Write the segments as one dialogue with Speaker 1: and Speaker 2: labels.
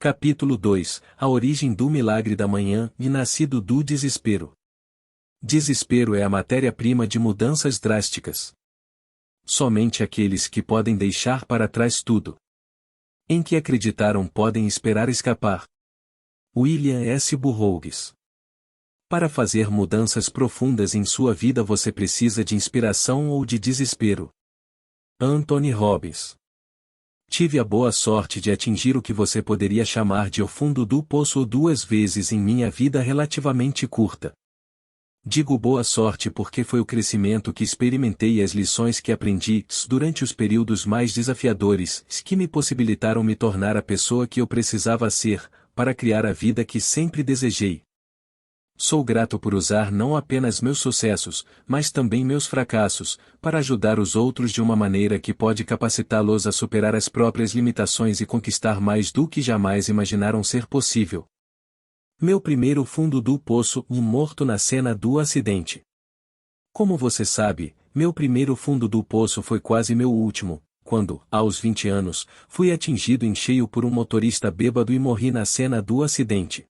Speaker 1: Capítulo 2 A origem do milagre da manhã e nascido do desespero. Desespero é a matéria-prima de mudanças drásticas. Somente aqueles que podem deixar para trás tudo em que acreditaram podem esperar escapar. William S. Burroughs. Para fazer mudanças profundas em sua vida você precisa de inspiração ou de desespero. Anthony Robbins. Tive a boa sorte de atingir o que você poderia chamar de o fundo do poço 2 vezes em minha vida relativamente curta. Digo boa sorte porque foi o crescimento que experimentei e as lições que aprendi durante os períodos mais desafiadores que me possibilitaram me tornar a pessoa que eu precisava ser, para criar a vida que sempre desejei. Sou grato por usar não apenas meus sucessos, mas também meus fracassos, para ajudar os outros de uma maneira que pode capacitá-los a superar as próprias limitações e conquistar mais do que jamais imaginaram ser possível. Meu primeiro fundo do poço, morto na cena do acidente. Como você sabe, meu primeiro fundo do poço foi quase meu último, quando, aos 20 anos, fui atingido em cheio por um motorista bêbado e morri na cena do acidente.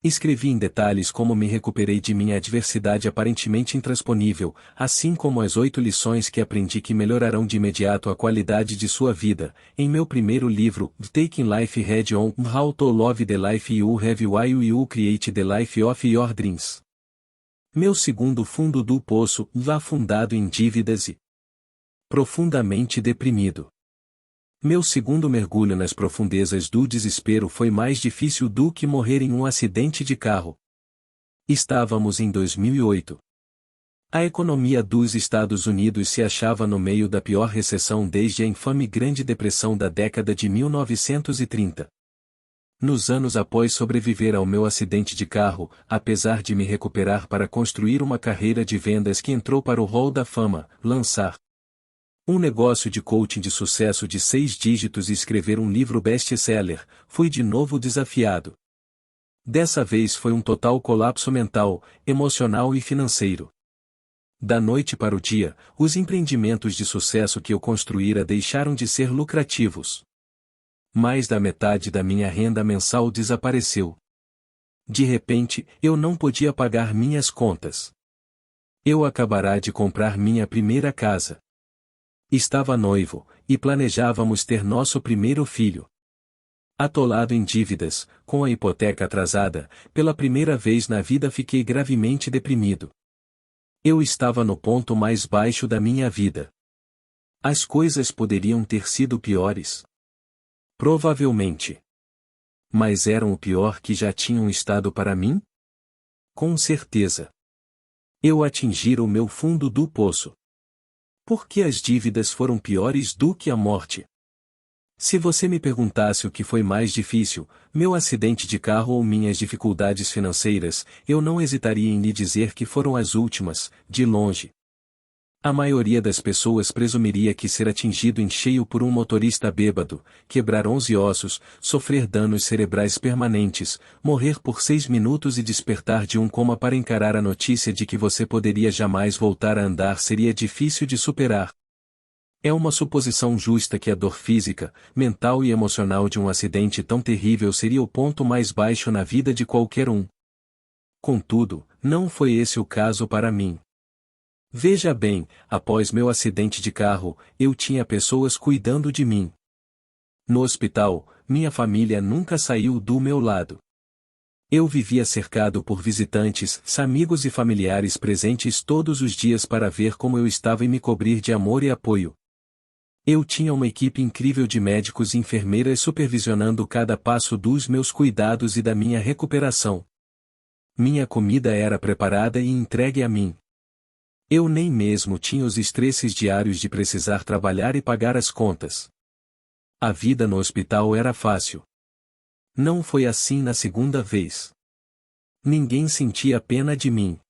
Speaker 1: Escrevi em detalhes como me recuperei de minha adversidade aparentemente intransponível, assim como as 8 lições que aprendi que melhorarão de imediato a qualidade de sua vida, em meu primeiro livro, Taking Life Head On, How to Love the Life You Have While You Create the Life of Your Dreams. Meu segundo fundo do poço, afundado em dívidas e profundamente deprimido. Meu segundo mergulho nas profundezas do desespero foi mais difícil do que morrer em um acidente de carro. Estávamos em 2008. A economia dos Estados Unidos se achava no meio da pior recessão desde a infame Grande Depressão da década de 1930. Nos anos após sobreviver ao meu acidente de carro, apesar de me recuperar para construir uma carreira de vendas que entrou para o Hall da Fama, lançar um negócio de coaching de sucesso de 6 dígitos e escrever um livro best-seller, fui de novo desafiado. Dessa vez foi um total colapso mental, emocional e financeiro. Da noite para o dia, os empreendimentos de sucesso que eu construíra deixaram de ser lucrativos. Mais da metade da minha renda mensal desapareceu. De repente, eu não podia pagar minhas contas. Eu acabará de comprar minha primeira casa. Estava noivo, e planejávamos ter nosso primeiro filho. Atolado em dívidas, com a hipoteca atrasada, pela primeira vez na vida fiquei gravemente deprimido. Eu estava no ponto mais baixo da minha vida. As coisas poderiam ter sido piores. Provavelmente. Mas eram o pior que já tinham estado para mim? Com certeza. Eu atingira o meu fundo do poço. Por que as dívidas foram piores do que a morte? Se você me perguntasse o que foi mais difícil, meu acidente de carro ou minhas dificuldades financeiras, eu não hesitaria em lhe dizer que foram as últimas, de longe. A maioria das pessoas presumiria que ser atingido em cheio por um motorista bêbado, quebrar 11 ossos, sofrer danos cerebrais permanentes, morrer por 6 minutos e despertar de um coma para encarar a notícia de que você poderia jamais voltar a andar seria difícil de superar. É uma suposição justa que a dor física, mental e emocional de um acidente tão terrível seria o ponto mais baixo na vida de qualquer um. Contudo, não foi esse o caso para mim. Veja bem, após meu acidente de carro, eu tinha pessoas cuidando de mim. No hospital, minha família nunca saiu do meu lado. Eu vivia cercado por visitantes, amigos e familiares presentes todos os dias para ver como eu estava e me cobrir de amor e apoio. Eu tinha uma equipe incrível de médicos e enfermeiras supervisionando cada passo dos meus cuidados e da minha recuperação. Minha comida era preparada e entregue a mim. Eu nem mesmo tinha os estresses diários de precisar trabalhar e pagar as contas. A vida no hospital era fácil. Não foi assim na segunda vez. Ninguém sentia pena de mim.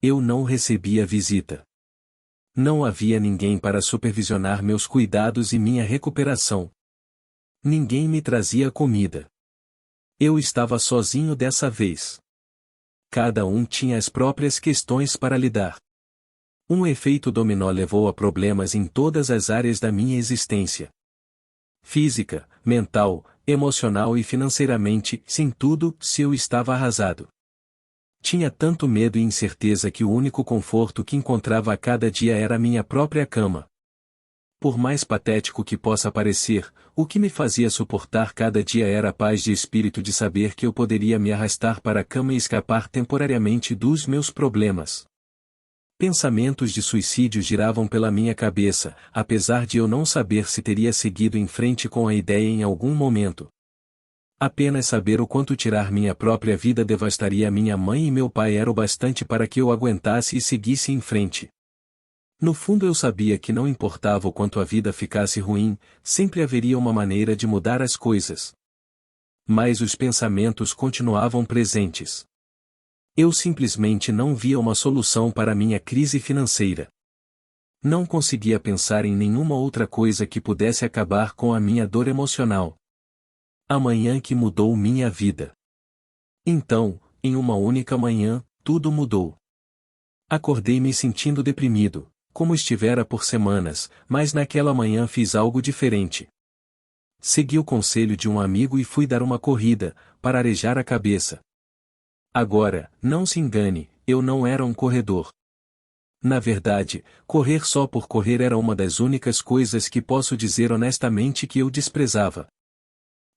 Speaker 1: Eu não recebia visita. Não havia ninguém para supervisionar meus cuidados e minha recuperação. Ninguém me trazia comida. Eu estava sozinho dessa vez. Cada um tinha as próprias questões para lidar. Um efeito dominó levou a problemas em todas as áreas da minha existência. Física, mental, emocional e financeiramente, sem tudo, se eu estava arrasado. Tinha tanto medo e incerteza que o único conforto que encontrava a cada dia era a minha própria cama. Por mais patético que possa parecer, o que me fazia suportar cada dia era a paz de espírito de saber que eu poderia me arrastar para a cama e escapar temporariamente dos meus problemas. Pensamentos de suicídio giravam pela minha cabeça, apesar de eu não saber se teria seguido em frente com a ideia em algum momento. Apenas saber o quanto tirar minha própria vida devastaria minha mãe e meu pai era o bastante para que eu aguentasse e seguisse em frente. No fundo eu sabia que não importava o quanto a vida ficasse ruim, sempre haveria uma maneira de mudar as coisas. Mas os pensamentos continuavam presentes. Eu simplesmente não via uma solução para minha crise financeira. Não conseguia pensar em nenhuma outra coisa que pudesse acabar com a minha dor emocional. A manhã que mudou minha vida. Então, em uma única manhã, tudo mudou. Acordei me sentindo deprimido, como estivera por semanas, mas naquela manhã fiz algo diferente. Segui o conselho de um amigo e fui dar uma corrida, para arejar a cabeça. Agora, não se engane, eu não era um corredor. Na verdade, correr só por correr era uma das únicas coisas que posso dizer honestamente que eu desprezava.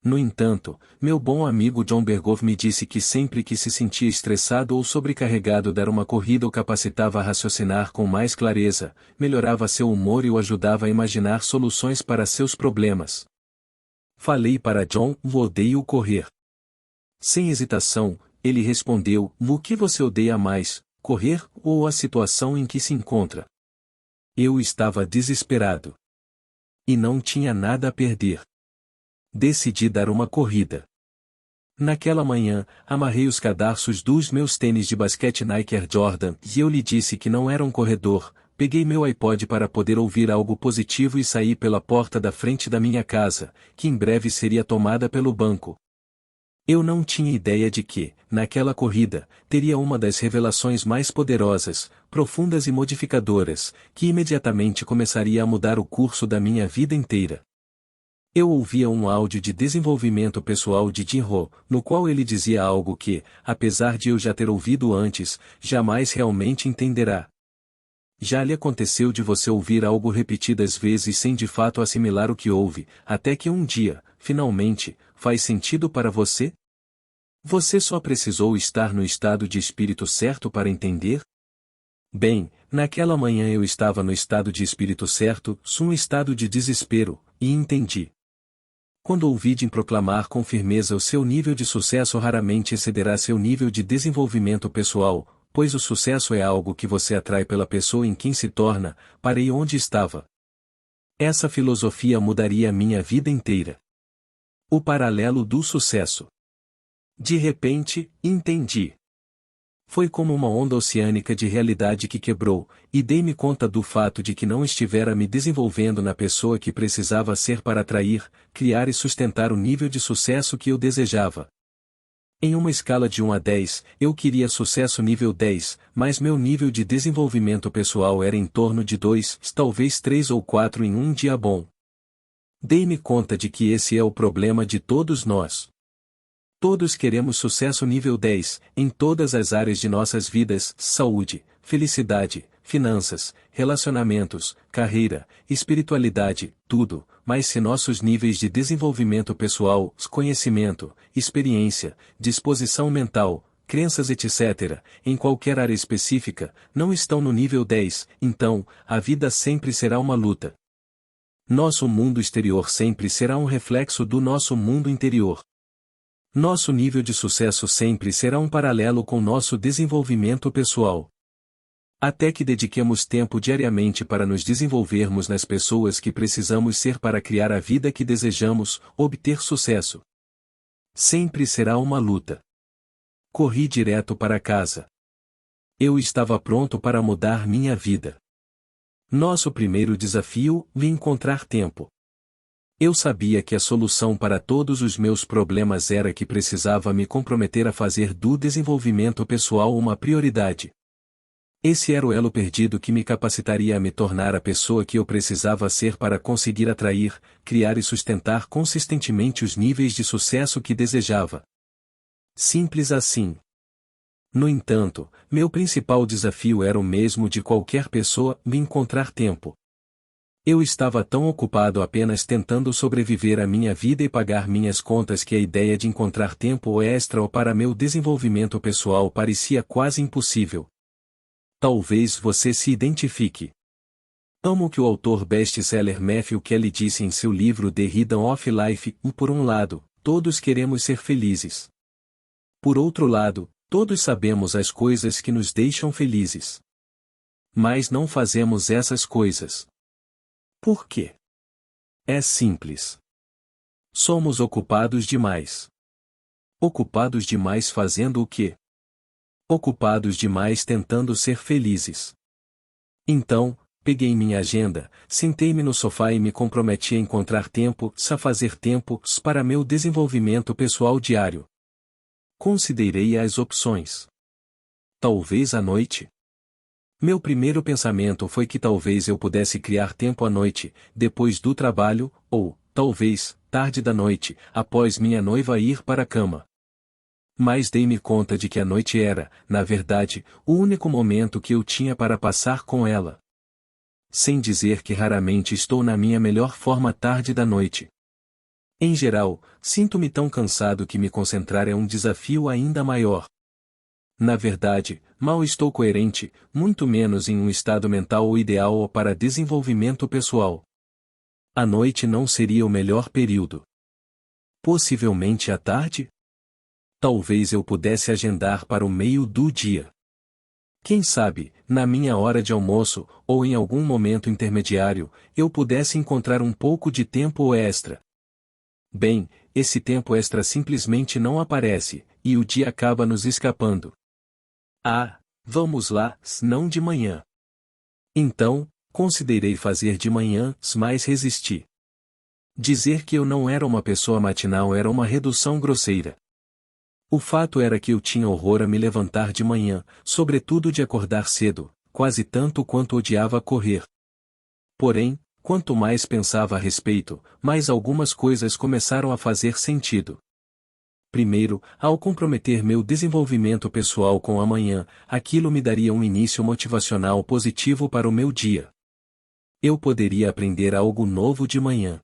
Speaker 1: No entanto, meu bom amigo John Berghoff me disse que sempre que se sentia estressado ou sobrecarregado dar uma corrida o capacitava a raciocinar com mais clareza, melhorava seu humor e o ajudava a imaginar soluções para seus problemas. Falei para John, odeio correr. Sem hesitação, ele respondeu, o que você odeia mais, correr ou a situação em que se encontra? Eu estava desesperado. E não tinha nada a perder. Decidi dar uma corrida. Naquela manhã, amarrei os cadarços dos meus tênis de basquete Nike Air Jordan e eu lhe disse que não era um corredor, peguei meu iPod para poder ouvir algo positivo e saí pela porta da frente da minha casa, que em breve seria tomada pelo banco. Eu não tinha ideia de que, naquela corrida, teria uma das revelações mais poderosas, profundas e modificadoras, que imediatamente começaria a mudar o curso da minha vida inteira. Eu ouvia um áudio de desenvolvimento pessoal de Jim Rohn, no qual ele dizia algo que, apesar de eu já ter ouvido antes, jamais realmente entenderá. Já lhe aconteceu de você ouvir algo repetidas vezes sem de fato assimilar o que ouve, até que um dia, finalmente, faz sentido para você? Você só precisou estar no estado de espírito certo para entender? Bem, naquela manhã eu estava no estado de espírito certo, um estado de desespero, e entendi. Quando ouvi Jim proclamar com firmeza o seu nível de sucesso raramente excederá seu nível de desenvolvimento pessoal, pois o sucesso é algo que você atrai pela pessoa em quem se torna, parei onde estava. Essa filosofia mudaria a minha vida inteira. O paralelo do sucesso. De repente, entendi. Foi como uma onda oceânica de realidade que quebrou, e dei-me conta do fato de que não estivera me desenvolvendo na pessoa que precisava ser para atrair, criar e sustentar o nível de sucesso que eu desejava. Em uma escala de 1 a 10, eu queria sucesso nível 10, mas meu nível de desenvolvimento pessoal era em torno de 2, talvez 3 ou 4 em um dia bom. Dei-me conta de que esse é o problema de todos nós. Todos queremos sucesso nível 10, em todas as áreas de nossas vidas, saúde, felicidade, finanças, relacionamentos, carreira, espiritualidade, tudo, mas se nossos níveis de desenvolvimento pessoal, conhecimento, experiência, disposição mental, crenças etc., em qualquer área específica, não estão no nível 10, então, a vida sempre será uma luta. Nosso mundo exterior sempre será um reflexo do nosso mundo interior. Nosso nível de sucesso sempre será um paralelo com nosso desenvolvimento pessoal. Até que dediquemos tempo diariamente para nos desenvolvermos nas pessoas que precisamos ser para criar a vida que desejamos, obter sucesso. Sempre será uma luta. Corri direto para casa. Eu estava pronto para mudar minha vida. Nosso primeiro desafio, encontrar tempo. Eu sabia que a solução para todos os meus problemas era que precisava me comprometer a fazer do desenvolvimento pessoal uma prioridade. Esse era o elo perdido que me capacitaria a me tornar a pessoa que eu precisava ser para conseguir atrair, criar e sustentar consistentemente os níveis de sucesso que desejava. Simples assim. No entanto, meu principal desafio era o mesmo de qualquer pessoa: me encontrar tempo. Eu estava tão ocupado apenas tentando sobreviver à minha vida e pagar minhas contas que a ideia de encontrar tempo extra ou para meu desenvolvimento pessoal parecia quase impossível. Talvez você se identifique. Amo o que o autor best-seller Matthew Kelly disse em seu livro The Rhythm of Life: por um lado, todos queremos ser felizes. Por outro lado, todos sabemos as coisas que nos deixam felizes. Mas não fazemos essas coisas. Por quê? É simples. Somos ocupados demais. Ocupados demais fazendo o quê? Ocupados demais tentando ser felizes. Então, peguei minha agenda, sentei-me no sofá e me comprometi a encontrar tempo, a fazer tempo, para meu desenvolvimento pessoal diário. Considerei as opções. Talvez à noite. Meu primeiro pensamento foi que talvez eu pudesse criar tempo à noite, depois do trabalho, ou, talvez, tarde da noite, após minha noiva ir para a cama. Mas dei-me conta de que a noite era, na verdade, o único momento que eu tinha para passar com ela. Sem dizer que raramente estou na minha melhor forma tarde da noite. Em geral, sinto-me tão cansado que me concentrar é um desafio ainda maior. Na verdade, mal estou coerente, muito menos em um estado mental ideal para desenvolvimento pessoal. A noite não seria o melhor período. Possivelmente à tarde? Talvez eu pudesse agendar para o meio do dia. Quem sabe, na minha hora de almoço, ou em algum momento intermediário, eu pudesse encontrar um pouco de tempo extra. Bem, esse tempo extra simplesmente não aparece, e o dia acaba nos escapando. Ah, vamos lá, não de manhã. Então, considerei fazer de manhã, mas resisti. Dizer que eu não era uma pessoa matinal era uma redução grosseira. O fato era que eu tinha horror a me levantar de manhã, sobretudo de acordar cedo, quase tanto quanto odiava correr. Porém, quanto mais pensava a respeito, mais algumas coisas começaram a fazer sentido. Primeiro, ao comprometer meu desenvolvimento pessoal com a manhã, aquilo me daria um início motivacional positivo para o meu dia. Eu poderia aprender algo novo de manhã.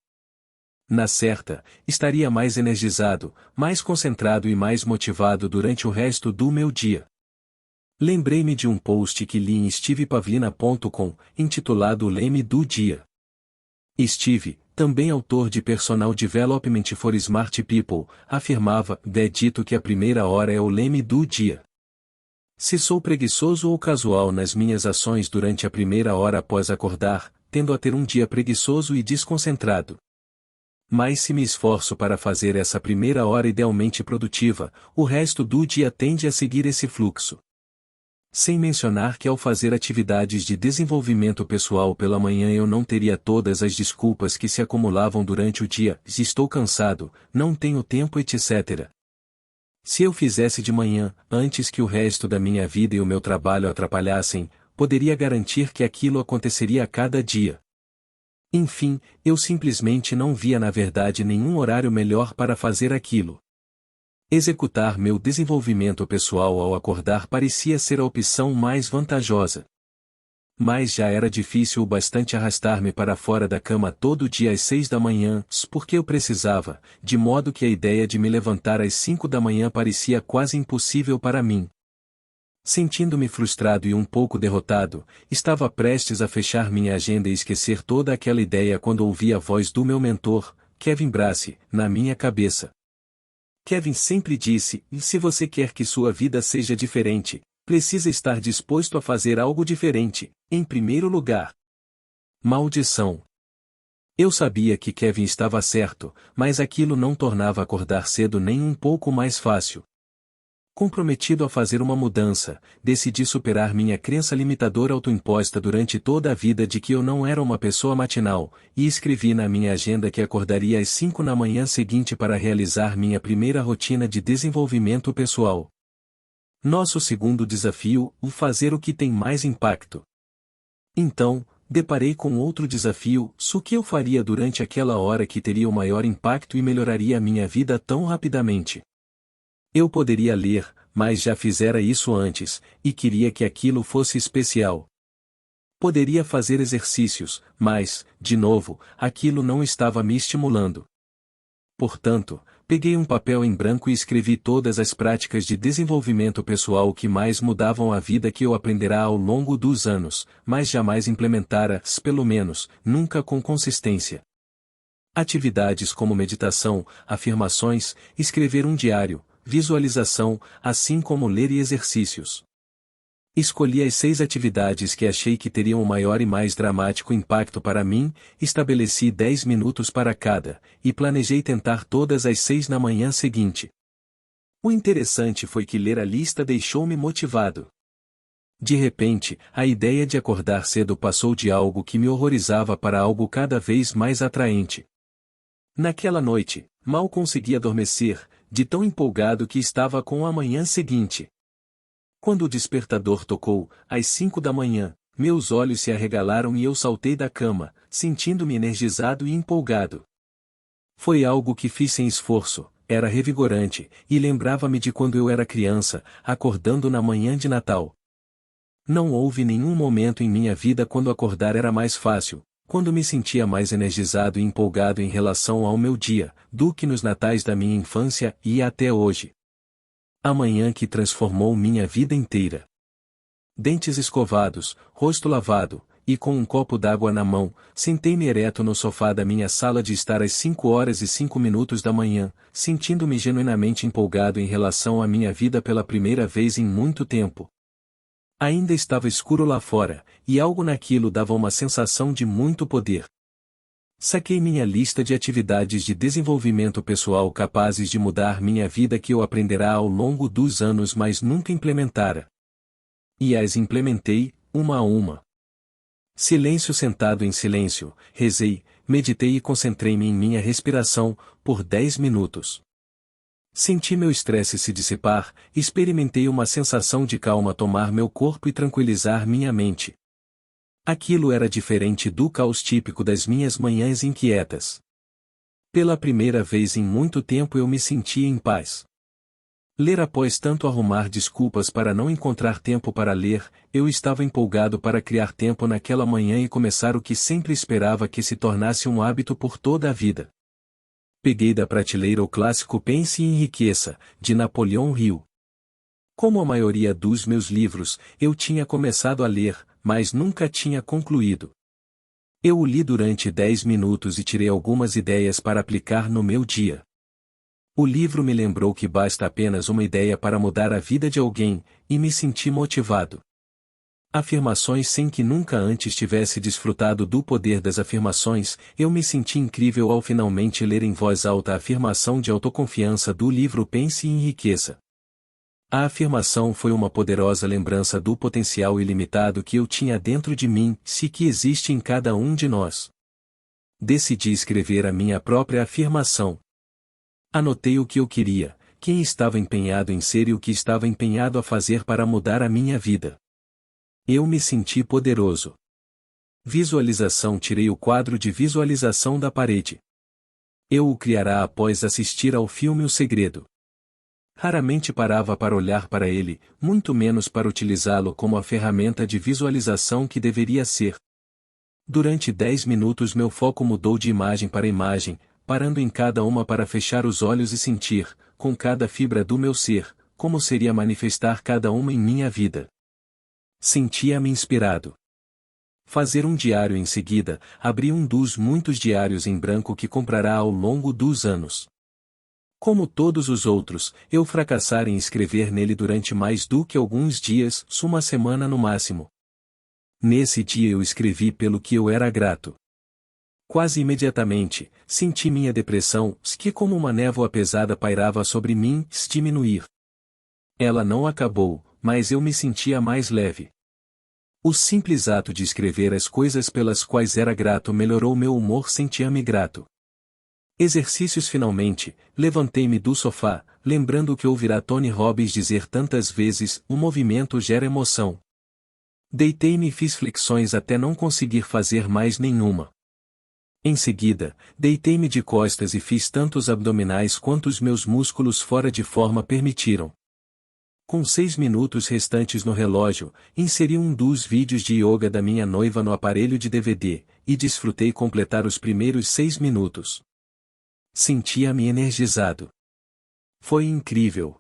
Speaker 1: Na certa, estaria mais energizado, mais concentrado e mais motivado durante o resto do meu dia. Lembrei-me de um post que li em stevepavlina.com, intitulado O Leme do Dia. Steve, também autor de Personal Development for Smart People, afirmava: é dito que a primeira hora é o leme do dia. Se sou preguiçoso ou casual nas minhas ações durante a primeira hora após acordar, tendo a ter um dia preguiçoso e desconcentrado. Mas se me esforço para fazer essa primeira hora idealmente produtiva, o resto do dia tende a seguir esse fluxo. Sem mencionar que ao fazer atividades de desenvolvimento pessoal pela manhã eu não teria todas as desculpas que se acumulavam durante o dia: estou cansado, não tenho tempo, etc. Se eu fizesse de manhã, antes que o resto da minha vida e o meu trabalho atrapalhassem, poderia garantir que aquilo aconteceria a cada dia. Enfim, eu simplesmente não via na verdade nenhum horário melhor para fazer aquilo. Executar meu desenvolvimento pessoal ao acordar parecia ser a opção mais vantajosa. Mas já era difícil o bastante arrastar-me para fora da cama todo dia às 6 da manhã, porque eu precisava, de modo que a ideia de me levantar às 5 da manhã parecia quase impossível para mim. Sentindo-me frustrado e um pouco derrotado, estava prestes a fechar minha agenda e esquecer toda aquela ideia quando ouvi a voz do meu mentor, Kevin Brace, na minha cabeça. Kevin sempre disse: e se você quer que sua vida seja diferente, precisa estar disposto a fazer algo diferente, em primeiro lugar. Maldição. Eu sabia que Kevin estava certo, mas aquilo não tornava acordar cedo nem um pouco mais fácil. Comprometido a fazer uma mudança, decidi superar minha crença limitadora autoimposta durante toda a vida de que eu não era uma pessoa matinal, e escrevi na minha agenda que acordaria às 5 na manhã seguinte para realizar minha primeira rotina de desenvolvimento pessoal. Nosso segundo desafio, o fazer o que tem mais impacto. Então, deparei com outro desafio, o que eu faria durante aquela hora que teria o maior impacto e melhoraria a minha vida tão rapidamente. Eu poderia ler, mas já fizera isso antes, e queria que aquilo fosse especial. Poderia fazer exercícios, mas, de novo, aquilo não estava me estimulando. Portanto, peguei um papel em branco e escrevi todas as práticas de desenvolvimento pessoal que mais mudavam a vida que eu aprenderá ao longo dos anos, mas jamais implementara, pelo menos, nunca com consistência. Atividades como meditação, afirmações, escrever um diário, visualização, assim como ler e exercícios. Escolhi as 6 atividades que achei que teriam o maior e mais dramático impacto para mim, estabeleci 10 minutos para cada, e planejei tentar todas as 6 na manhã seguinte. O interessante foi que ler a lista deixou-me motivado. De repente, a ideia de acordar cedo passou de algo que me horrorizava para algo cada vez mais atraente. Naquela noite, mal consegui adormecer, de tão empolgado que estava com a manhã seguinte. Quando o despertador tocou, às 5 da manhã, meus olhos se arregalaram e eu saltei da cama, sentindo-me energizado e empolgado. Foi algo que fiz sem esforço, era revigorante, e lembrava-me de quando eu era criança, acordando na manhã de Natal. Não houve nenhum momento em minha vida quando acordar era mais fácil, quando me sentia mais energizado e empolgado em relação ao meu dia, do que nos natais da minha infância e até hoje. A manhã que transformou minha vida inteira. Dentes escovados, rosto lavado, e com um copo d'água na mão, sentei-me ereto no sofá da minha sala de estar às 5h05 da manhã, sentindo-me genuinamente empolgado em relação à minha vida pela primeira vez em muito tempo. Ainda estava escuro lá fora, e algo naquilo dava uma sensação de muito poder. Saquei minha lista de atividades de desenvolvimento pessoal capazes de mudar minha vida que eu aprenderá ao longo dos anos mas nunca implementara. E as implementei, uma a uma. Silêncio sentado em silêncio, rezei, meditei e concentrei-me em minha respiração, por 10 minutos. Senti meu estresse se dissipar, experimentei uma sensação de calma tomar meu corpo e tranquilizar minha mente. Aquilo era diferente do caos típico das minhas manhãs inquietas. Pela primeira vez em muito tempo eu me sentia em paz. Ler após tanto arrumar desculpas para não encontrar tempo para ler, eu estava empolgado para criar tempo naquela manhã e começar o que sempre esperava que se tornasse um hábito por toda a vida. Peguei da prateleira o clássico Pense e Enriqueça, de Napoleão Hill. Como a maioria dos meus livros, eu tinha começado a ler, mas nunca tinha concluído. Eu o li durante 10 minutos e tirei algumas ideias para aplicar no meu dia. O livro me lembrou que basta apenas uma ideia para mudar a vida de alguém, e me senti motivado. Afirmações sem que nunca antes tivesse desfrutado do poder das afirmações, eu me senti incrível ao finalmente ler em voz alta a afirmação de autoconfiança do livro Pense e Enriqueça. A afirmação foi uma poderosa lembrança do potencial ilimitado que eu tinha dentro de mim, se que existe em cada um de nós. Decidi escrever a minha própria afirmação. Anotei o que eu queria, quem estava empenhado em ser e o que estava empenhado a fazer para mudar a minha vida. Eu me senti poderoso. Visualização. Tirei o quadro de visualização da parede. Eu o criará após assistir ao filme O Segredo. Raramente parava para olhar para ele, muito menos para utilizá-lo como a ferramenta de visualização que deveria ser. Durante 10 minutos meu foco mudou de imagem para imagem, parando em cada uma para fechar os olhos e sentir, com cada fibra do meu ser, como seria manifestar cada uma em minha vida. Sentia-me inspirado. Fazer um diário em seguida, abri um dos muitos diários em branco que comprará ao longo dos anos. Como todos os outros, eu fracassara em escrever nele durante mais do que alguns dias, uma semana no máximo. Nesse dia eu escrevi pelo que eu era grato. Quase imediatamente, senti minha depressão, que como uma névoa pesada pairava sobre mim, diminuir. Ela não acabou, mas eu me sentia mais leve. O simples ato de escrever as coisas pelas quais era grato melhorou meu humor. Sentia-me grato. Exercícios. Finalmente, levantei-me do sofá, lembrando que ouvirá Tony Robbins dizer tantas vezes: o movimento gera emoção. Deitei-me e fiz flexões até não conseguir fazer mais nenhuma. Em seguida, deitei-me de costas e fiz tantos abdominais quanto os meus músculos fora de forma permitiram. Com 6 minutos restantes no relógio, inseri um dos vídeos de yoga da minha noiva no aparelho de DVD, e desfrutei completar os primeiros 6 minutos. Sentia-me energizado. Foi incrível.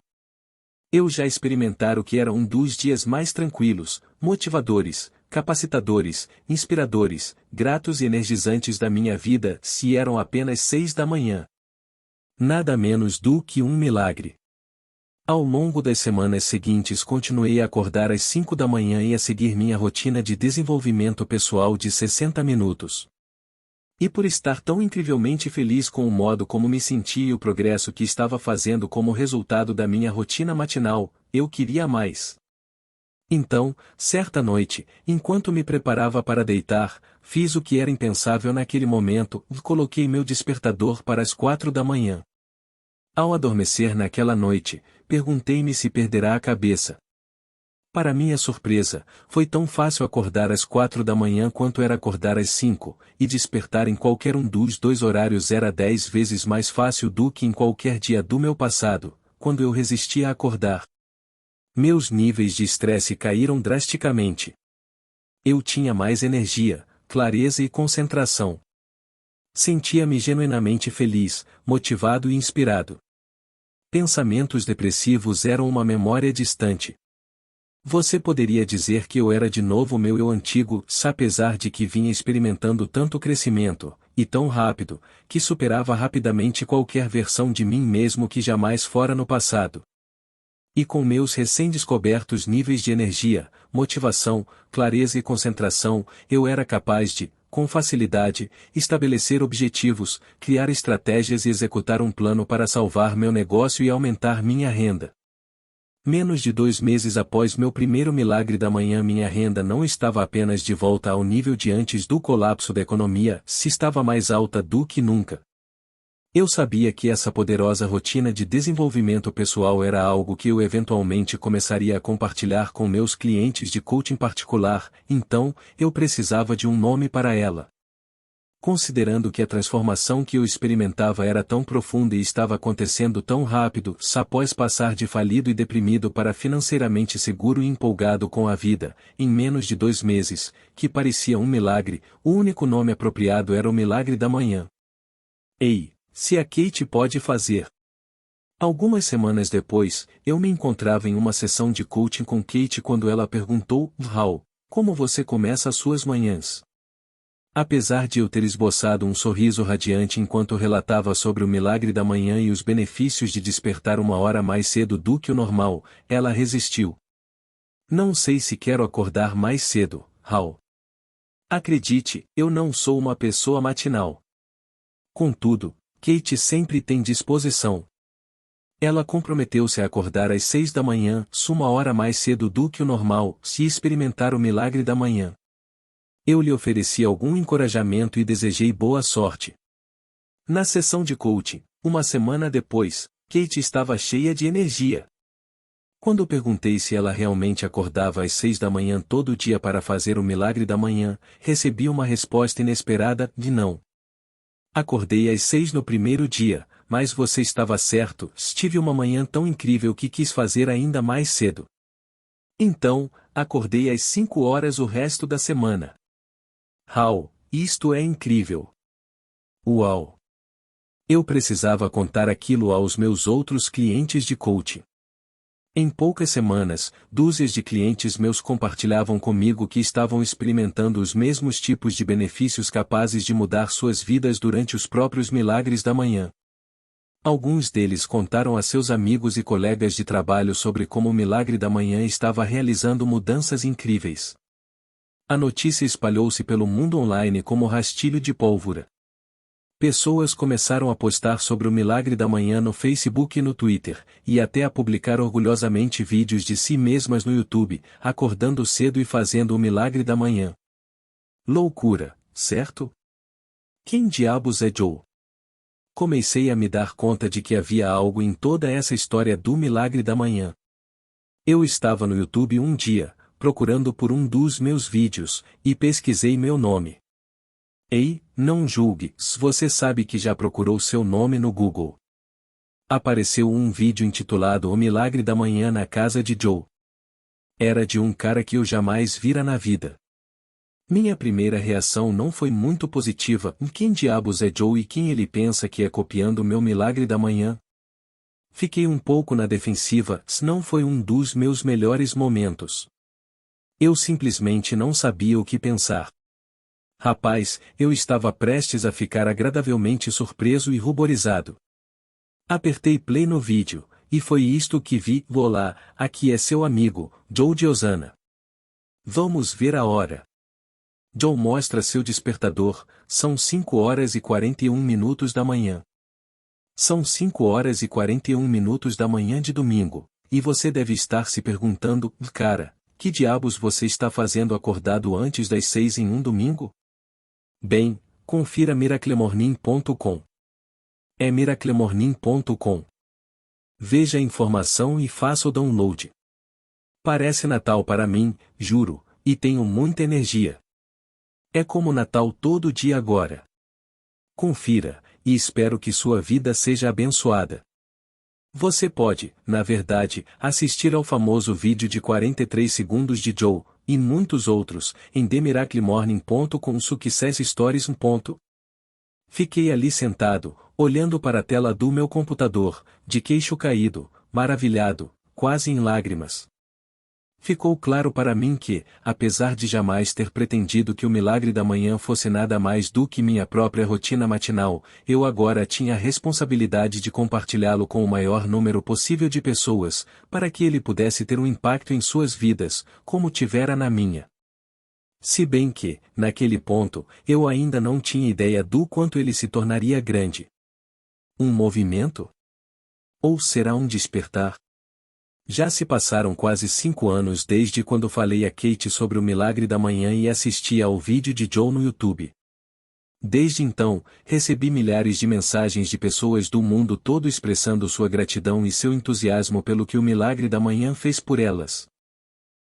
Speaker 1: Eu já experimentara o que era um dos dias mais tranquilos, motivadores, capacitadores, inspiradores, gratos e energizantes da minha vida, se eram apenas 6 da manhã. Nada menos do que um milagre. Ao longo das semanas seguintes continuei a acordar às 5 da manhã e a seguir minha rotina de desenvolvimento pessoal de 60 minutos. E por estar tão incrivelmente feliz com o modo como me senti e o progresso que estava fazendo como resultado da minha rotina matinal, eu queria mais. Então, certa noite, enquanto me preparava para deitar, fiz o que era impensável naquele momento, coloquei meu despertador para as 4 da manhã. Ao adormecer naquela noite, perguntei-me se perderá a cabeça. Para minha surpresa, foi tão fácil acordar às 4 da manhã quanto era acordar às 5, e despertar em qualquer um dos dois horários era 10 vezes mais fácil do que em qualquer dia do meu passado, quando eu resistia a acordar. Meus níveis de estresse caíram drasticamente. Eu tinha mais energia, clareza e concentração. Sentia-me genuinamente feliz, motivado e inspirado. Pensamentos depressivos eram uma memória distante. Você poderia dizer que eu era de novo meu eu antigo, apesar de que vinha experimentando tanto crescimento, e tão rápido, que superava rapidamente qualquer versão de mim mesmo que jamais fora no passado. E com meus recém-descobertos níveis de energia, motivação, clareza e concentração, eu era capaz de, com facilidade, estabelecer objetivos, criar estratégias e executar um plano para salvar meu negócio e aumentar minha renda. Menos de 2 meses após meu primeiro milagre da manhã, minha renda não estava apenas de volta ao nível de antes do colapso da economia, se estava mais alta do que nunca. Eu sabia que essa poderosa rotina de desenvolvimento pessoal era algo que eu eventualmente começaria a compartilhar com meus clientes de coaching particular, então, eu precisava de um nome para ela. Considerando que a transformação que eu experimentava era tão profunda e estava acontecendo tão rápido, após passar de falido e deprimido para financeiramente seguro e empolgado com a vida, em menos de 2 meses, que parecia um milagre, o único nome apropriado era o milagre da manhã. Ei, se a Kate pode fazer. Algumas semanas depois, eu me encontrava em uma sessão de coaching com Kate quando ela perguntou: Hal, como você começa as suas manhãs? Apesar de eu ter esboçado um sorriso radiante enquanto relatava sobre o milagre da manhã e os benefícios de despertar 1 hora mais cedo do que o normal, ela resistiu. Não sei se quero acordar mais cedo, Hal. Acredite, eu não sou uma pessoa matinal. Contudo, Kate sempre tem disposição. Ela comprometeu-se a acordar às 6 da manhã, 1 hora mais cedo do que o normal, se experimentar o milagre da manhã. Eu lhe ofereci algum encorajamento e desejei boa sorte. Na sessão de coaching, uma semana depois, Kate estava cheia de energia. Quando perguntei se ela realmente acordava às 6 da manhã todo dia para fazer o milagre da manhã, recebi uma resposta inesperada de não. Acordei às 6 no primeiro dia, mas você estava certo, tive uma manhã tão incrível que quis fazer ainda mais cedo. Então, acordei às 5 horas o resto da semana. Hal, isto é incrível. Uau! Eu precisava contar aquilo aos meus outros clientes de coaching. Em poucas semanas, dúzias de clientes meus compartilhavam comigo que estavam experimentando os mesmos tipos de benefícios capazes de mudar suas vidas durante os próprios milagres da manhã. Alguns deles contaram a seus amigos e colegas de trabalho sobre como o milagre da manhã estava realizando mudanças incríveis. A notícia espalhou-se pelo mundo online como rastilho de pólvora. Pessoas começaram a postar sobre o milagre da manhã no Facebook e no Twitter, e até a publicar orgulhosamente vídeos de si mesmas no YouTube, acordando cedo e fazendo o milagre da manhã. Loucura, certo? Quem diabos é Joe? Comecei a me dar conta de que havia algo em toda essa história do milagre da manhã. Eu estava no YouTube um dia, procurando por um dos meus vídeos, e pesquisei meu nome. Ei, não julgue, se você sabe que já procurou seu nome no Google. Apareceu um vídeo intitulado O Milagre da Manhã na Casa de Joe. Era de um cara que eu jamais vira na vida. Minha primeira reação não foi muito positiva. Quem diabos é Joe e quem ele pensa que é copiando o meu milagre da manhã? Fiquei um pouco na defensiva, se não foi um dos meus melhores momentos. Eu simplesmente não sabia o que pensar. Rapaz, eu estava prestes a ficar agradavelmente surpreso e ruborizado. Apertei play no vídeo, e foi isto que vi. Olá, aqui é seu amigo, Joe Diozana. Vamos ver a hora. Joe mostra seu despertador, são 5 horas e 41 minutos da manhã. São 5 horas e 41 minutos da manhã de domingo, e você deve estar se perguntando, cara, que diabos você está fazendo acordado antes das 6 em um domingo? Bem, confira miraclemorning.com. É miraclemorning.com. Veja a informação e faça o download. Parece Natal para mim, juro, e tenho muita energia. É como Natal todo dia agora. Confira, e espero que sua vida seja abençoada. Você pode, na verdade, assistir ao famoso vídeo de 43 segundos de Joe, e muitos outros, em themiraclemorning.com Success Stories. Fiquei ali sentado, olhando para a tela do meu computador, de queixo caído, maravilhado, quase em lágrimas. Ficou claro para mim que, apesar de jamais ter pretendido que o milagre da manhã fosse nada mais do que minha própria rotina matinal, eu agora tinha a responsabilidade de compartilhá-lo com o maior número possível de pessoas, para que ele pudesse ter um impacto em suas vidas, como tivera na minha. Se bem que, naquele ponto, eu ainda não tinha ideia do quanto ele se tornaria grande. Um movimento? Ou será um despertar? Já se passaram quase 5 anos desde quando falei a Kate sobre o milagre da manhã e assisti ao vídeo de Joe no YouTube. Desde então, recebi milhares de mensagens de pessoas do mundo todo expressando sua gratidão e seu entusiasmo pelo que o milagre da manhã fez por elas.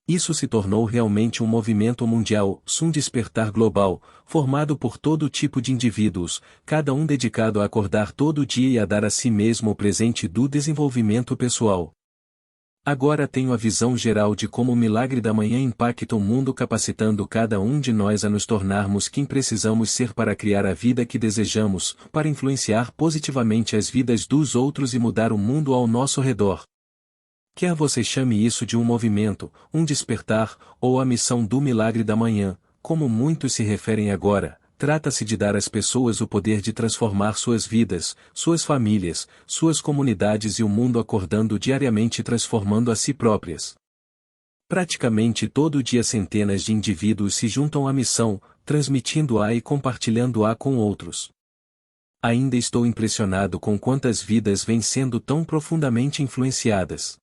Speaker 1: Isso se tornou realmente um movimento mundial, um despertar global, formado por todo tipo de indivíduos, cada um dedicado a acordar todo dia e a dar a si mesmo o presente do desenvolvimento pessoal. Agora tenho a visão geral de como o milagre da manhã impacta o mundo, capacitando cada um de nós a nos tornarmos quem precisamos ser para criar a vida que desejamos, para influenciar positivamente as vidas dos outros e mudar o mundo ao nosso redor. Quer você chame isso de um movimento, um despertar, ou a missão do milagre da manhã, como muitos se referem agora, trata-se de dar às pessoas o poder de transformar suas vidas, suas famílias, suas comunidades e o mundo, acordando diariamente e transformando a si próprias. Praticamente todo dia centenas de indivíduos se juntam à missão, transmitindo-a e compartilhando-a com outros. Ainda estou impressionado com quantas vidas vêm sendo tão profundamente influenciadas.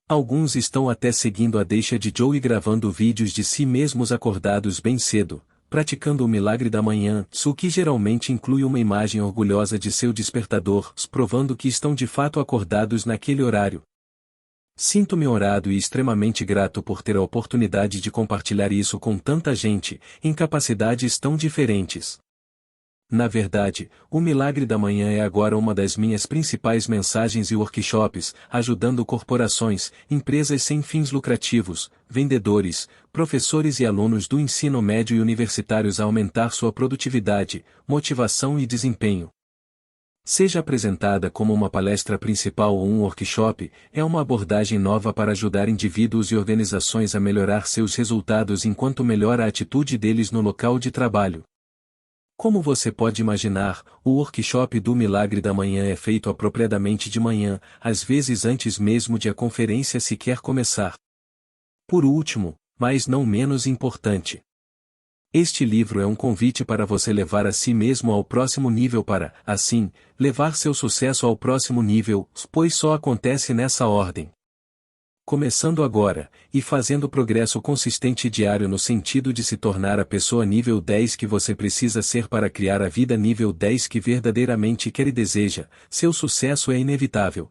Speaker 1: Alguns estão até seguindo a deixa de Joe e gravando vídeos de si mesmos acordados bem cedo, praticando o milagre da manhã, o que geralmente inclui uma imagem orgulhosa de seu despertador, provando que estão de fato acordados naquele horário. Sinto-me honrado e extremamente grato por ter a oportunidade de compartilhar isso com tanta gente, em capacidades tão diferentes. Na verdade, o milagre da manhã é agora uma das minhas principais mensagens e workshops, ajudando corporações, empresas sem fins lucrativos, vendedores, professores e alunos do ensino médio e universitários a aumentar sua produtividade, motivação e desempenho. Seja apresentada como uma palestra principal ou um workshop, é uma abordagem nova para ajudar indivíduos e organizações a melhorar seus resultados enquanto melhora a atitude deles no local de trabalho. Como você pode imaginar, o workshop do Milagre da Manhã é feito apropriadamente de manhã, às vezes antes mesmo de a conferência sequer começar. Por último, mas não menos importante, este livro é um convite para você levar a si mesmo ao próximo nível para, assim, levar seu sucesso ao próximo nível, pois só acontece nessa ordem. Começando agora, e fazendo progresso consistente diário no sentido de se tornar a pessoa nível 10 que você precisa ser para criar a vida nível 10 que verdadeiramente quer e deseja, seu sucesso é inevitável.